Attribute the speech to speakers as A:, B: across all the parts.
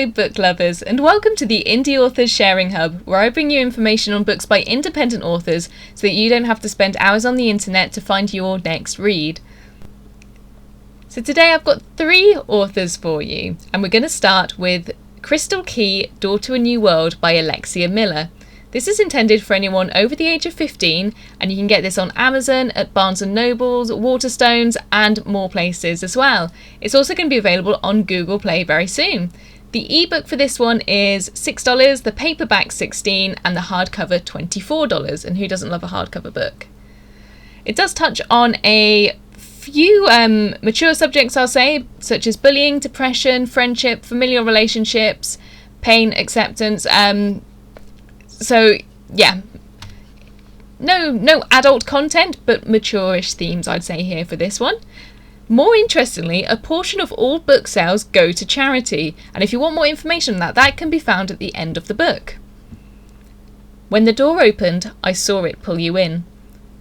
A: Hello book lovers, and welcome to the Indie Authors Sharing Hub, where I bring you information on books by independent authors so that you don't have to spend hours on the internet to find your next read. So today I've got 3 authors for you, and we're going to start with Crystal Key, Door to a New World by Alexia Miller. This is intended for anyone over the age of 15, and you can get this on Amazon, at Barnes & Nobles, Waterstones and more places as well. It's also going to be available on Google Play very soon. The ebook for this one is $6, the paperback $16 and the hardcover $24, and who doesn't love a hardcover book? It does touch on a few mature subjects, I'll say, such as bullying, depression, friendship, familial relationships, pain, acceptance. So yeah, no adult content, but mature-ish themes I'd say here for this one. More interestingly, a portion of all book sales go to charity, and if you want more information on that can be found at the end of the book. When the door opened, I saw it pull you in.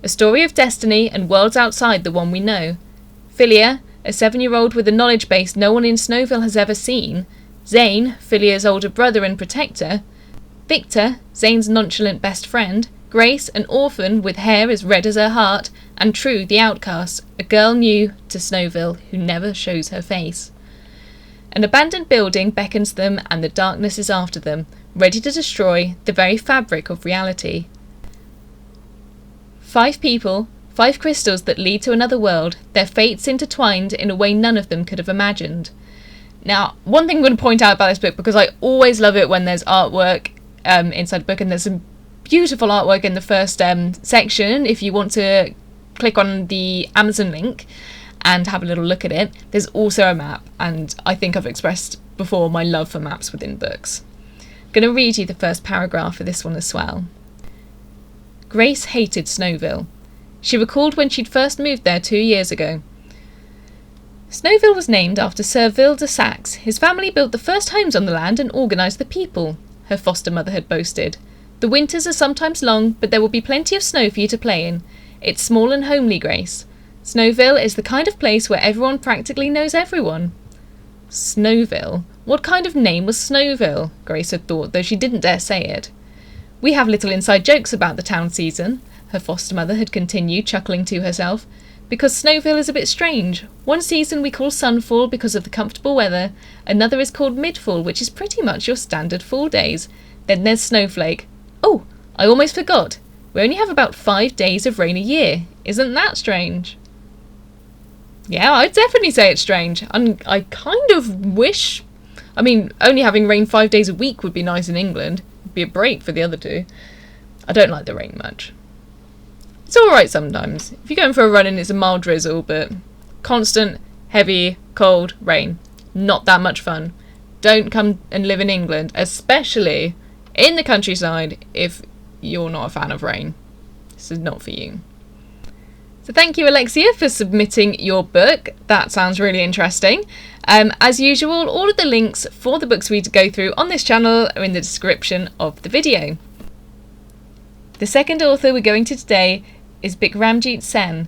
A: A story of destiny and worlds outside the one we know. Philia, a 7-year-old with a knowledge base no one in Snowville has ever seen. Zane, Philia's older brother and protector. Victor, Zane's nonchalant best friend. Grace, an orphan with hair as red as her heart. And True, the outcast, a girl new to Snowville who never shows her face. An abandoned building beckons them, and the darkness is after them, ready to destroy the very fabric of reality. 5 people, 5 crystals that lead to another world, their fates intertwined in a way none of them could have imagined. Now, one thing I'm going to point out about this book, because I always love it when there's artwork inside the book, and there's some beautiful artwork in the first section. If you want to click on the Amazon link and have a little look at it, there's also a map, and I think I've expressed before my love for maps within books. I'm going to read you the first paragraph for this one as well. Grace hated Snowville. She recalled when she'd first moved there 2 years ago. Snowville was named after Sir Ville de Saxe. His family built the first homes on the land and organised the people, her foster mother had boasted. The winters are sometimes long, but there will be plenty of snow for you to play in. It's small and homely, Grace. Snowville is the kind of place where everyone practically knows everyone. Snowville? What kind of name was Snowville? Grace had thought, though she didn't dare say it. We have little inside jokes about the town season, her foster mother had continued, chuckling to herself, because Snowville is a bit strange. One season we call sunfall because of the comfortable weather, another is called midfall, which is pretty much your standard fall days. Then there's snowflake. Oh, I almost forgot. We only have about 5 days of rain a year. Isn't that strange? Yeah, I'd definitely say it's strange. I kind of wish... only having rain 5 days a week would be nice in England. It'd be a break for the other 2. I don't like the rain much. It's alright sometimes. If you're going for a run and it's a mild drizzle, but constant, heavy, cold rain. Not that much fun. Don't come and live in England, especially in the countryside, if you're not a fan of rain. This is not for you. So thank you, Alexia, for submitting your book. That sounds really interesting. As usual, all of the links for the books we go through on this channel are in the description of the video. The second author we're going to today is Bikramjit Sen,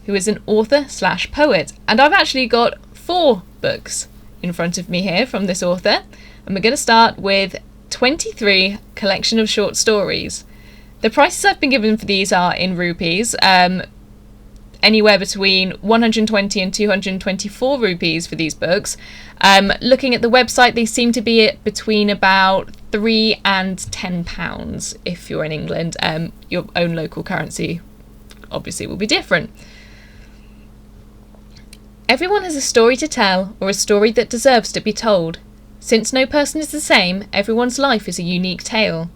A: who is an author/poet, and I've actually got 4 books in front of me here from this author, and we're going to start with 23 collection of short stories. The prices I've been given for these are in rupees, anywhere between 120 and 224 rupees for these books. Looking at the website, they seem to be between about £3 and £10 if you're in England. Your own local currency obviously will be different. Everyone has a story to tell, or a story that deserves to be told. Since no person is the same, everyone's life is a unique tale.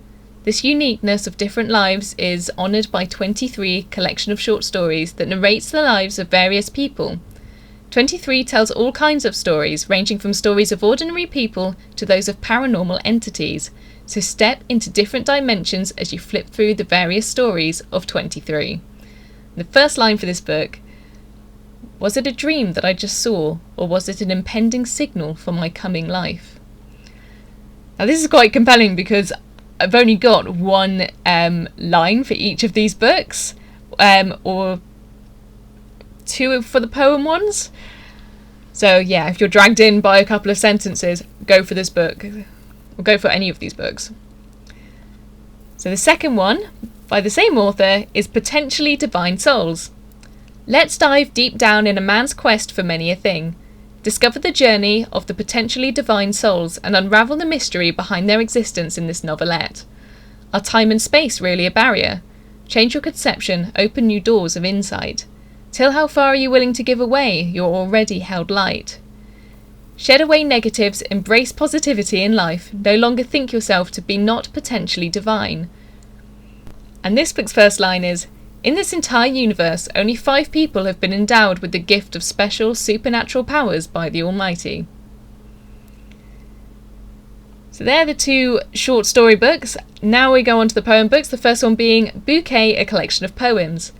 A: This uniqueness of different lives is honoured by 23 collection of short stories that narrates the lives of various people. 23 tells all kinds of stories, ranging from stories of ordinary people to those of paranormal entities. So step into different dimensions as you flip through the various stories of 23. The first line for this book: was it a dream that I just saw, or was it an impending signal for my coming life? Now this is quite compelling because I've only got one line for each of these books, or 2 for the poem ones. So yeah, if you're dragged in by a couple of sentences, go for this book, or go for any of these books. So the second one, by the same author, is Potentially Divine Souls. Let's dive deep down in a man's quest for many a thing. Discover the journey of the potentially divine souls and unravel the mystery behind their existence in this novelette. Are time and space really a barrier? Change your conception, open new doors of insight. Till how far are you willing to give away your already held light? Shed away negatives, embrace positivity in life, no longer think yourself to be not potentially divine. And this book's first line is, in this entire universe, only 5 people have been endowed with the gift of special supernatural powers by the Almighty. So they're the 2 short story books. Now we go on to the poem books, the first one being Bouquet, a collection of poems.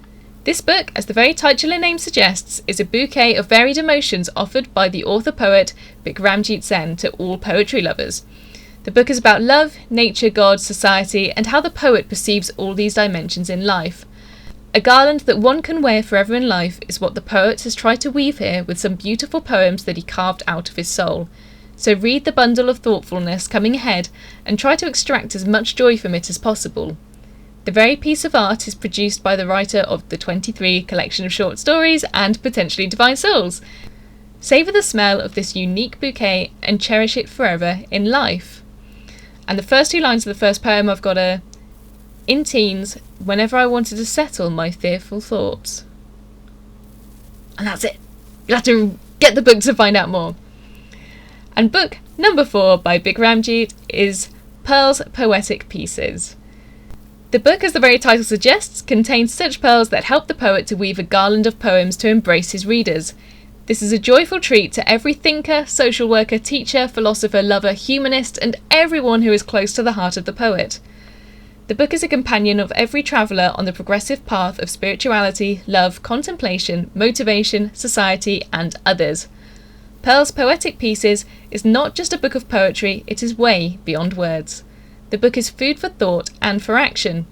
A: This book, as the very titular name suggests, is a bouquet of varied emotions offered by the author-poet Bikramjit Sen to all poetry lovers. The book is about love, nature, God, society, and how the poet perceives all these dimensions in life. A garland that one can wear forever in life is what the poet has tried to weave here with some beautiful poems that he carved out of his soul. So read the bundle of thoughtfulness coming ahead and try to extract as much joy from it as possible. The very piece of art is produced by the writer of the 23 collection of short stories and Potentially Divine Souls. Savour the smell of this unique bouquet and cherish it forever in life. And the first 2 lines of the first poem I've got a in teens, whenever I wanted to settle my fearful thoughts. And that's it. You'll have to get the book to find out more. And book number 4 by Bikramjit is Pearl's Poetic Pieces. The book, as the very title suggests, contains such pearls that help the poet to weave a garland of poems to embrace his readers. This is a joyful treat to every thinker, social worker, teacher, philosopher, lover, humanist, and everyone who is close to the heart of the poet. The book is a companion of every traveller on the progressive path of spirituality, love, contemplation, motivation, society, and others. Pearl's Poetic Pieces is not just a book of poetry, it is way beyond words. The book is food for thought and for action.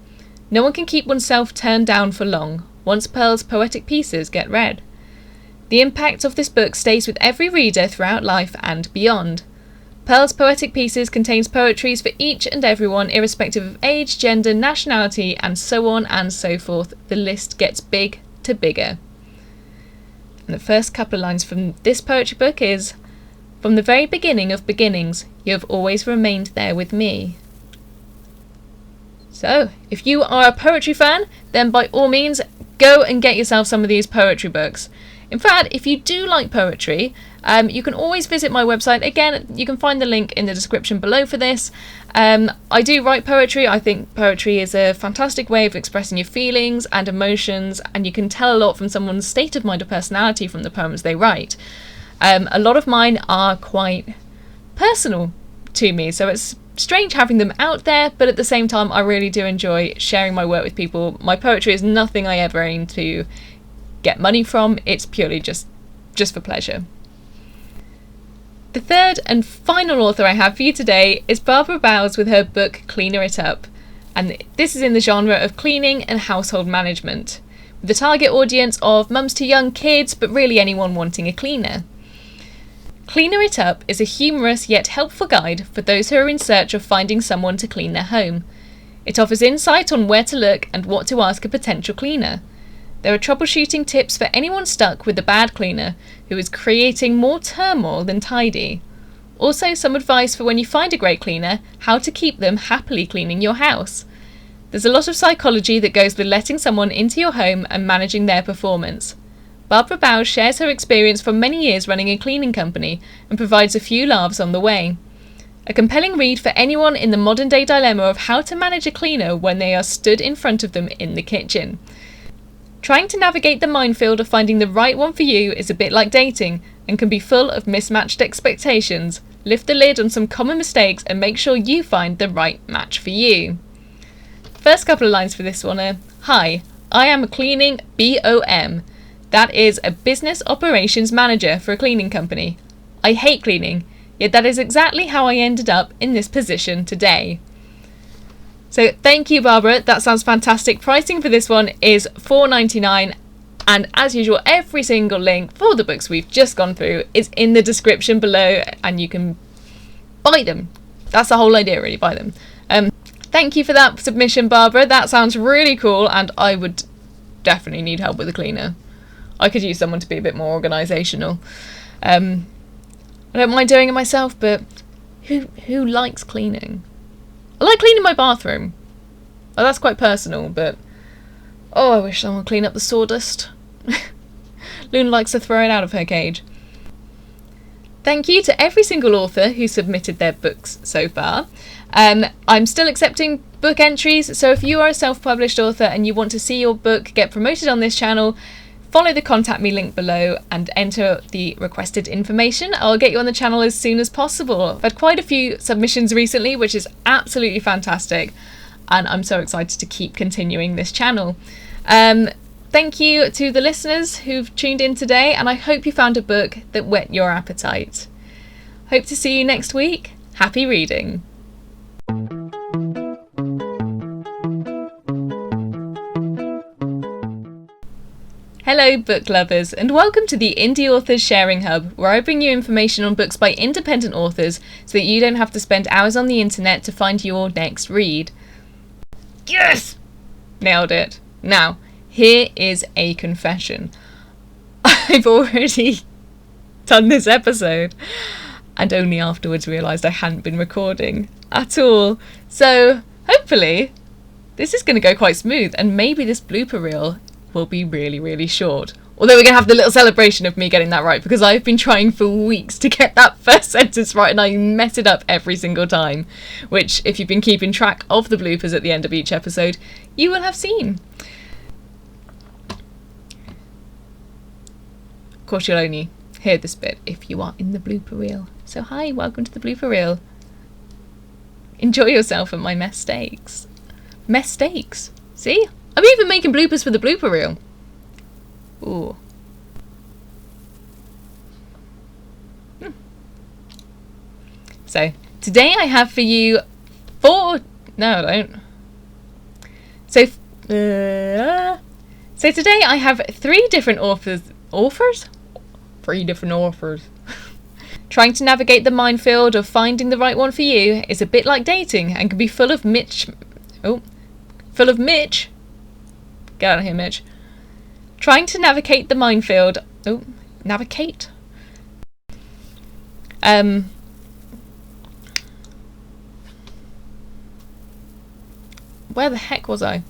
A: No one can keep oneself turned down for long, once Pearl's poetic pieces get read. The impact of this book stays with every reader throughout life and beyond. Pearl's Poetic Pieces contains poetries for each and everyone, irrespective of age, gender, nationality, and so on and so forth. The list gets big to bigger. And the first couple of lines from this poetry book is, from the very beginning of beginnings, you have always remained there with me. So, if you are a poetry fan, then by all means, go and get yourself some of these poetry books. In fact, if you do like poetry, you can always visit my website. Again, you can find the link in the description below for this. I do write poetry. I think poetry is a fantastic way of expressing your feelings and emotions, and you can tell a lot from someone's state of mind or personality from the poems they write. A lot of mine are quite personal to me, so it's strange having them out there, but at the same time I really do enjoy sharing my work with people. My poetry is nothing I ever aim to get money from, it's purely just for pleasure. The third and final author I have for you today is Barbara Bowes with her book Cleaner It Up, and this is in the genre of cleaning and household management, with the target audience of mums to young kids, but really anyone wanting a cleaner. Cleaner It Up is a humorous yet helpful guide for those who are in search of finding someone to clean their home. It offers insight on where to look and what to ask a potential cleaner. There are troubleshooting tips for anyone stuck with a bad cleaner who is creating more turmoil than tidy. Also, some advice for when you find a great cleaner, how to keep them happily cleaning your house. There's a lot of psychology that goes with letting someone into your home and managing their performance. Barbara Bowes shares her experience from many years running a cleaning company and provides a few laughs on the way. A compelling read for anyone in the modern day dilemma of how to manage a cleaner when they are stood in front of them in the kitchen. Trying to navigate the minefield of finding the right one for you is a bit like dating and can be full of mismatched expectations. Lift the lid on some common mistakes and make sure you find the right match for you. First couple of lines for this one are, hi, I am a cleaning BOM. That is a business operations manager for a cleaning company. I hate cleaning, yet that is exactly how I ended up in this position today. So thank you, Barbara. That sounds fantastic. Pricing for this one is $4.99. And as usual, every single link for the books we've just gone through is in the description below, and you can buy them. That's the whole idea, really, buy them. Thank you for that submission, Barbara. That sounds really cool, and I would definitely need help with a cleaner. I could use someone to be a bit more organisational. I don't mind doing it myself, but who likes cleaning? I like cleaning my bathroom. Oh, that's quite personal, but I wish someone would clean up the sawdust. Luna likes to throw it out of her cage. Thank you to every single author who submitted their books so far. I'm still accepting book entries, so if you are a self-published author and you want to see your book get promoted on this channel, follow the contact me link below and enter the requested information. I'll get you on the channel as soon as possible. I've had quite a few submissions recently, which is absolutely fantastic, and I'm so excited to keep continuing this channel. Thank you to the listeners who've tuned in today, and I hope you found a book that whet your appetite. Hope to see you next week. Happy reading. Hello book lovers, and welcome to the Indie Authors Sharing Hub, where I bring you information on books by independent authors so that you don't have to spend hours on the internet to find your next read. Yes! Nailed it. Now, here is a confession. I've already done this episode and only afterwards realised I hadn't been recording at all. So hopefully this is going to go quite smooth, and maybe this blooper reel will be really, really short. Although we're going to have the little celebration of me getting that right, because I've been trying for weeks to get that first sentence right and I mess it up every single time, which if you've been keeping track of the bloopers at the end of each episode, you will have seen. Of course, you'll only hear this bit if you are in the blooper reel. So hi, welcome to the blooper reel. Enjoy yourself at my mistakes. Mistakes. See? I'm even making bloopers for the blooper reel. Ooh. So, today I have for you no, I don't. So today I have three different authors. Three different authors. Trying to navigate the minefield of finding the right one for you is a bit like dating and can be full of Mitch. Get out of here, Mitch. Trying to navigate the minefield. Navigate? Where the heck was I?